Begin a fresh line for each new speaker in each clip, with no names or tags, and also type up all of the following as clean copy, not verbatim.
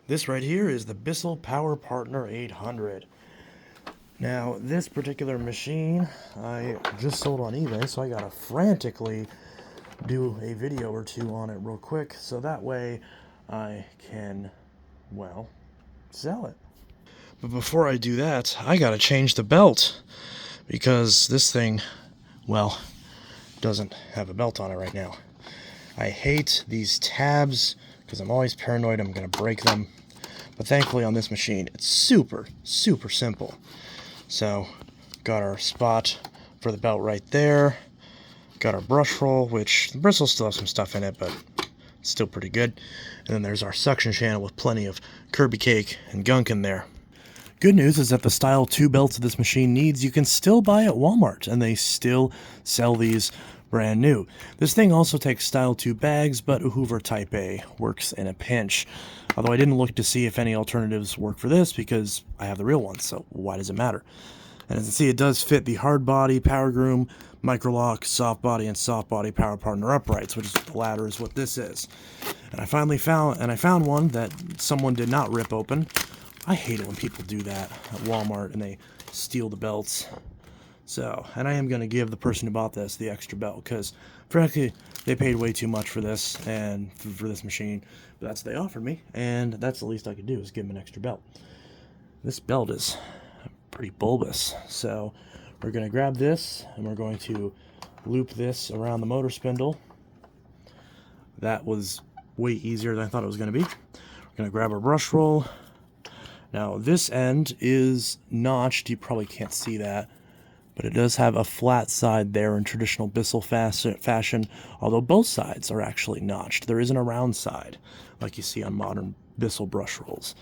This right here is the Bissell PowerPartner 800. Now, this particular machine I just sold on eBay, so I gotta frantically do a video or two on it real quick, so that way I can, well, sell it. But before I do that, I gotta change the belt, because this thing, well, doesn't have a belt on it right now. I hate these tabs because I'm always paranoid I'm going to break them. But thankfully on this machine, it's super simple. So, got our spot for the belt right there. Got our brush roll, which the bristles still have some stuff in it, but it's still pretty good. And then there's our suction channel with plenty of Kirby cake and gunk in there. Good news is that the style 2 belts this machine needs, you can still buy at Walmart, and they still sell these brand new. This thing also takes style 2 bags, but Hoover Type A works in a pinch. Although I didn't look to see if any alternatives work for this because I have the real one, so why does it matter? And as you can see, it does fit the hard body, power groom, microlock, soft body, and soft body PowerPartner uprights, which is the latter is what this is. And I found one that someone did not rip open. I hate it when people do that at Walmart and they steal the belts. So, and I am going to give the person who bought this the extra belt because, frankly, they paid way too much for this and for this machine. But that's what they offered me, and that's the least I could do is give them an extra belt. This belt is pretty bulbous, so we're going to grab this and we're going to loop this around the motor spindle. That was way easier than I thought it was going to be. We're going to grab our brush roll. Now, this end is notched. You probably can't see that, but it does have a flat side there in traditional Bissell fashion, although both sides are actually notched. There isn't a round side like you see on modern Bissell brush rolls.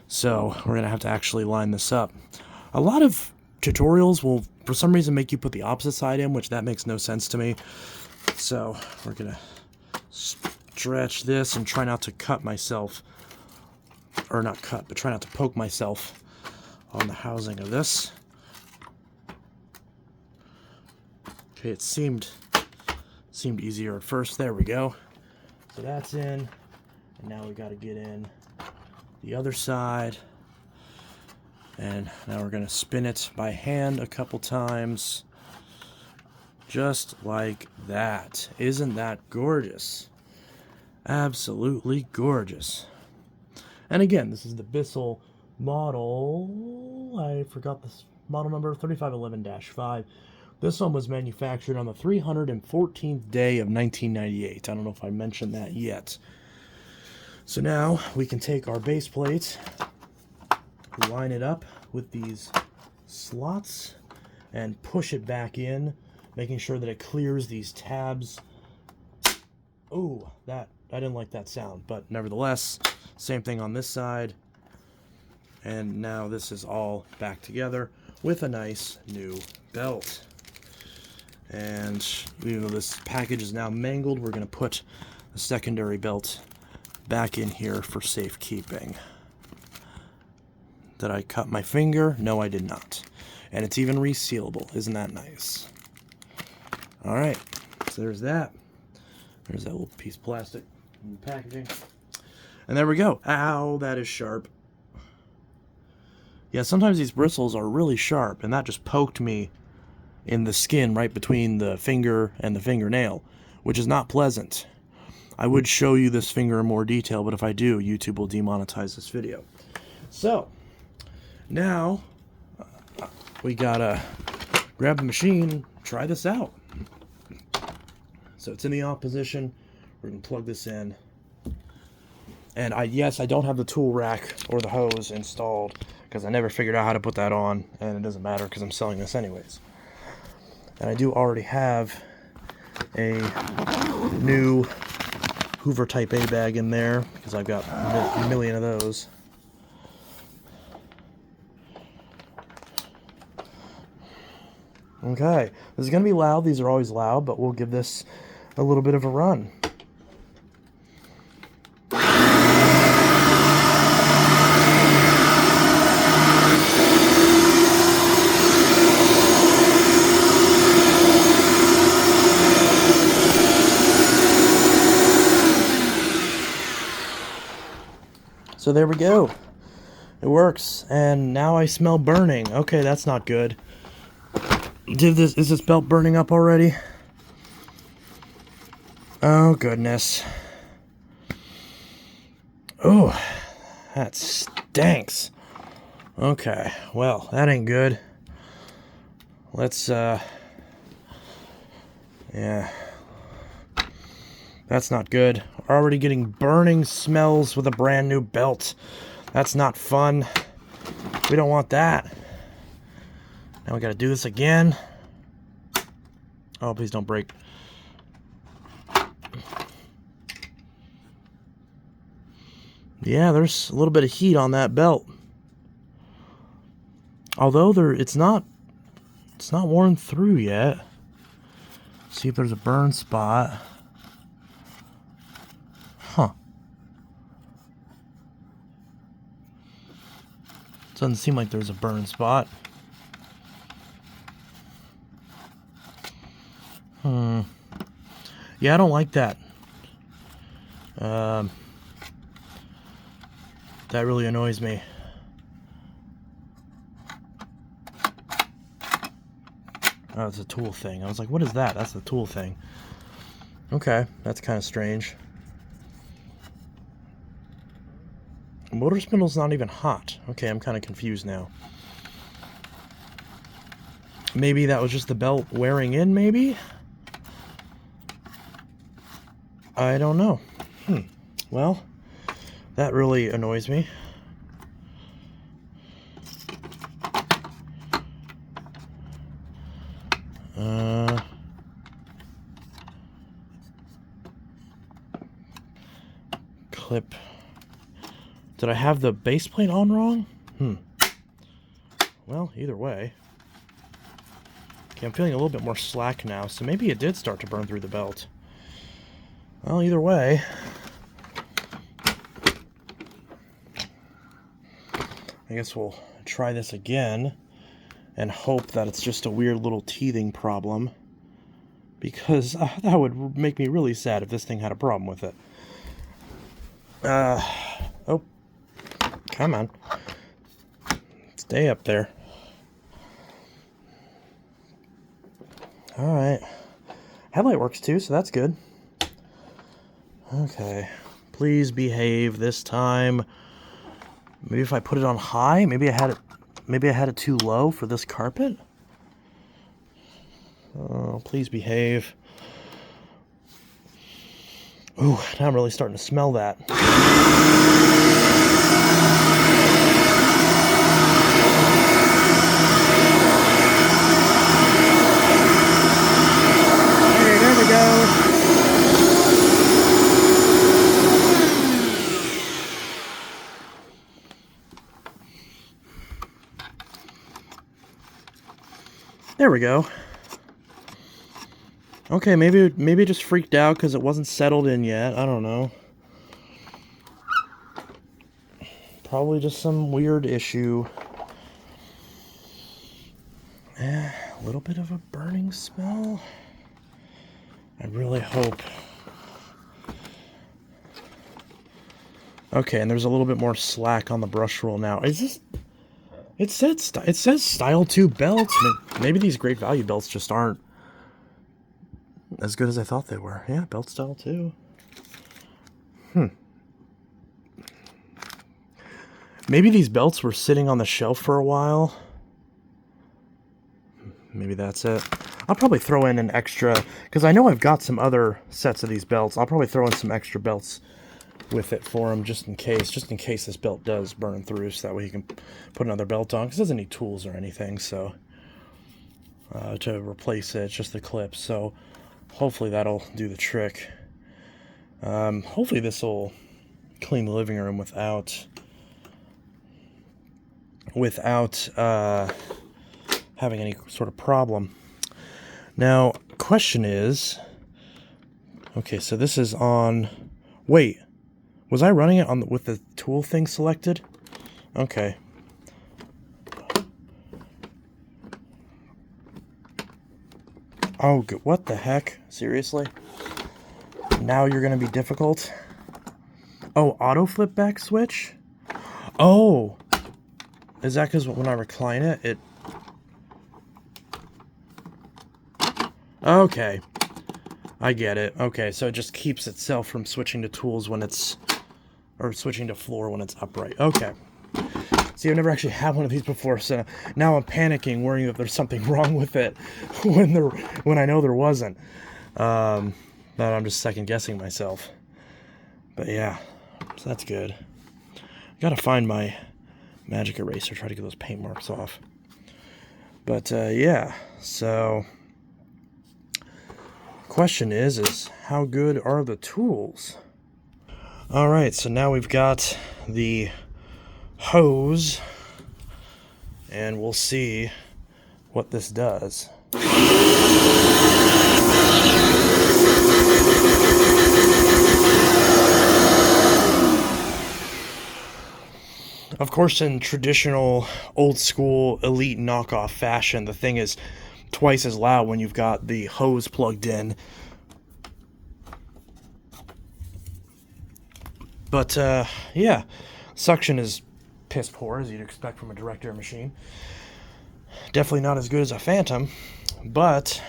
So we're going to have to actually line this up. A lot of tutorials will, for some reason, make you put the opposite side in, which that makes no sense to me. So we're going to stretch this and try not to cut myself, or not cut, but try not to poke myself on the housing of this. Okay, it seemed easier at first. There we go. So that's in, and now we got to get in the other side. And now we're going to spin it by hand a couple times. Just like that. Isn't that gorgeous? Absolutely gorgeous. And again, this is the Bissell model, I forgot this model number, 3511-5. This one was manufactured on the 314th day of 1998. I don't know if I mentioned that yet. So now we can take our base plate, line it up with these slots, and push it back in, making sure that it clears these tabs. Oh, I didn't like that sound, but nevertheless, same thing on this side. And now this is all back together with a nice new belt. And even though this package is now mangled, we're going to put the secondary belt back in here for safekeeping. Did I cut my finger? No, I did not. And it's even resealable. Isn't that nice? Alright, so there's that. There's that little piece of plastic in the packaging. And there we go. Ow, that is sharp. Yeah, sometimes these bristles are really sharp, and that just poked me in the skin right between the finger and the fingernail, which is not pleasant. I would show you this finger in more detail, but if I do, YouTube will demonetize this video. So, now we gotta grab the machine and try this out. So it's in the off position. We're gonna plug this in. And yes, I don't have the tool rack or the hose installed because I never figured out how to put that on, and it doesn't matter because I'm selling this anyways. And I do already have a new Hoover Type A bag in there because I've got a million of those. Okay, this is going to be loud. These are always loud, but we'll give this a little bit of a run. So there we go. It works. And now I smell burning. Okay, that's not good. Is this belt burning up already? Oh, goodness. Oh, that stinks. Okay, well, that ain't good. Let's, yeah. That's not good. We're already getting burning smells with a brand new belt. That's not fun. We don't want that. Now we gotta do this again. Oh, please don't break. Yeah, there's a little bit of heat on that belt. Although it's not worn through yet. See if there's a burn spot. Huh. Doesn't seem like there's a burn spot. Yeah, I don't like that. That really annoys me. Oh, it's a tool thing. I was like, what is that? That's the tool thing. Okay, that's kind of strange. Motor spindle's not even hot. Okay, I'm kind of confused now. Maybe that was just the belt wearing in, maybe? I don't know. Well, that really annoys me. Clip. Did I have the base plate on wrong? Well, either way. Okay, I'm feeling a little bit more slack now, so maybe it did start to burn through the belt. Well, either way. I guess we'll try this again and hope that it's just a weird little teething problem, because that would make me really sad if this thing had a problem with it. Oh, come on. Stay up there. Alright. Headlight works too, so that's good. Okay. Please behave this time. Maybe if I put it on high, maybe I had it too low for this carpet. Oh, please behave. Ooh, now I'm really starting to smell that. Okay, there we go. There we go. Okay, maybe it just freaked out because it wasn't settled in yet. I don't know. Probably just some weird issue. A little bit of a burning smell. I really hope. Okay, and there's a little bit more slack on the brush roll now. Is this? It says Style 2 belts. Maybe these Great Value belts just aren't as good as I thought they were. Yeah, belt Style 2. Maybe these belts were sitting on the shelf for a while. Maybe that's it. I'll probably throw in an extra, because I know I've got some other sets of these belts. I'll probably throw in some extra belts with it for him just in case this belt does burn through, so that way he can put another belt on, because it doesn't need tools or anything, so to replace it, it's just the clips. So hopefully that'll do the trick. Hopefully this will clean the living room without having any sort of problem. Now, question is, okay, so this is on, wait, was I running it on with the tool thing selected? Okay. Oh, what the heck? Seriously? Now you're going to be difficult? Oh, auto flip back switch? Oh! Is that because when I recline it, it... Okay. I get it. Okay, so it just keeps itself from switching to tools when it's... Or switching to floor when it's upright. Okay. See, I've never actually had one of these before, so now I'm panicking, worrying that there's something wrong with it when I know there wasn't. But I'm just second-guessing myself. But yeah, so that's good. Gotta find my magic eraser, try to get those paint marks off. But yeah, so question is how good are the tools? Alright, so now we've got the hose, and we'll see what this does. Of course, in traditional, old-school, elite knockoff fashion, the thing is twice as loud when you've got the hose plugged in. But, yeah, suction is piss poor, as you'd expect from a direct air machine. Definitely not as good as a Phantom, but,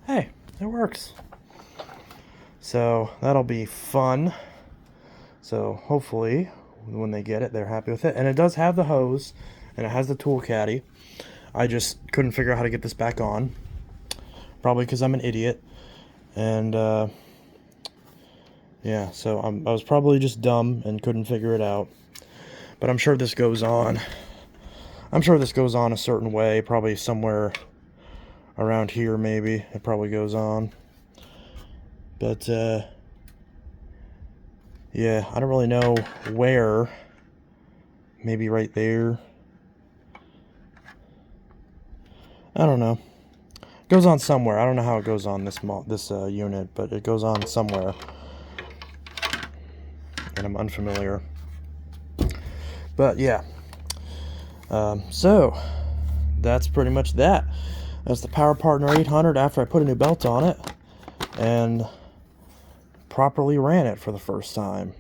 hey, it works. So, that'll be fun. So, hopefully, when they get it, they're happy with it. And it does have the hose, and it has the tool caddy. I just couldn't figure out how to get this back on. Probably because I'm an idiot. And, yeah, so I was probably just dumb and couldn't figure it out. But I'm sure this goes on. I'm sure this goes on a certain way, probably somewhere around here maybe. It probably goes on. But, yeah, I don't really know where. Maybe right there. I don't know. It goes on somewhere. I don't know how it goes on this unit, but it goes on somewhere. And I'm unfamiliar. But yeah. So that's pretty much that. That's the PowerPartner 800 after I put a new belt on it and properly ran it for the first time.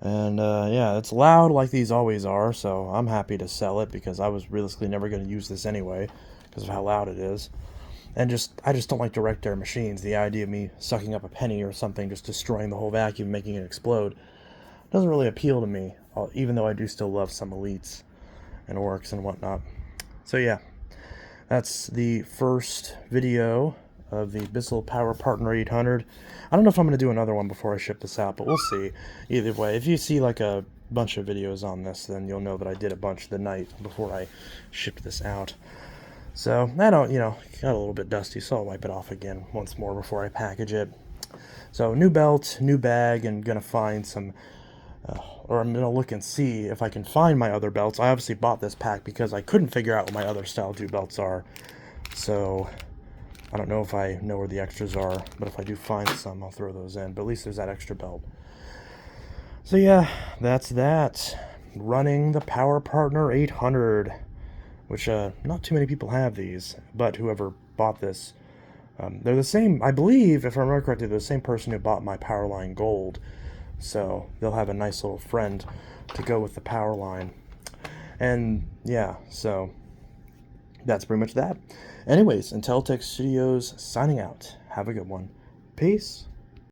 And yeah, it's loud like these always are, so I'm happy to sell it because I was realistically never going to use this anyway because of how loud it is. And I just don't like direct air machines. The idea of me sucking up a penny or something, just destroying the whole vacuum, making it explode, doesn't really appeal to me, even though I do still love some Elites and Orcs and whatnot. So yeah, that's the first video of the Bissell PowerPartner 800. I don't know if I'm going to do another one before I ship this out, but we'll see. Either way, if you see like a bunch of videos on this, then you'll know that I did a bunch the night before I shipped this out. So, I don't, got a little bit dusty, so I'll wipe it off again once more before I package it. So, new belt, new bag, and going to find some, or I'm going to look and see if I can find my other belts. I obviously bought this pack because I couldn't figure out what my other style 2 belts are. So, I don't know if I know where the extras are, but if I do find some, I'll throw those in. But at least there's that extra belt. So, yeah, that's that. Running the PowerPartner 800. Which, not too many people have these, but whoever bought this, they're the same, I believe, if I remember correctly, they're the same person who bought my Powerline Gold, so they'll have a nice little friend to go with the Powerline, and, yeah, so, that's pretty much that. Anyways, Intellitech Studios signing out. Have a good one. Peace.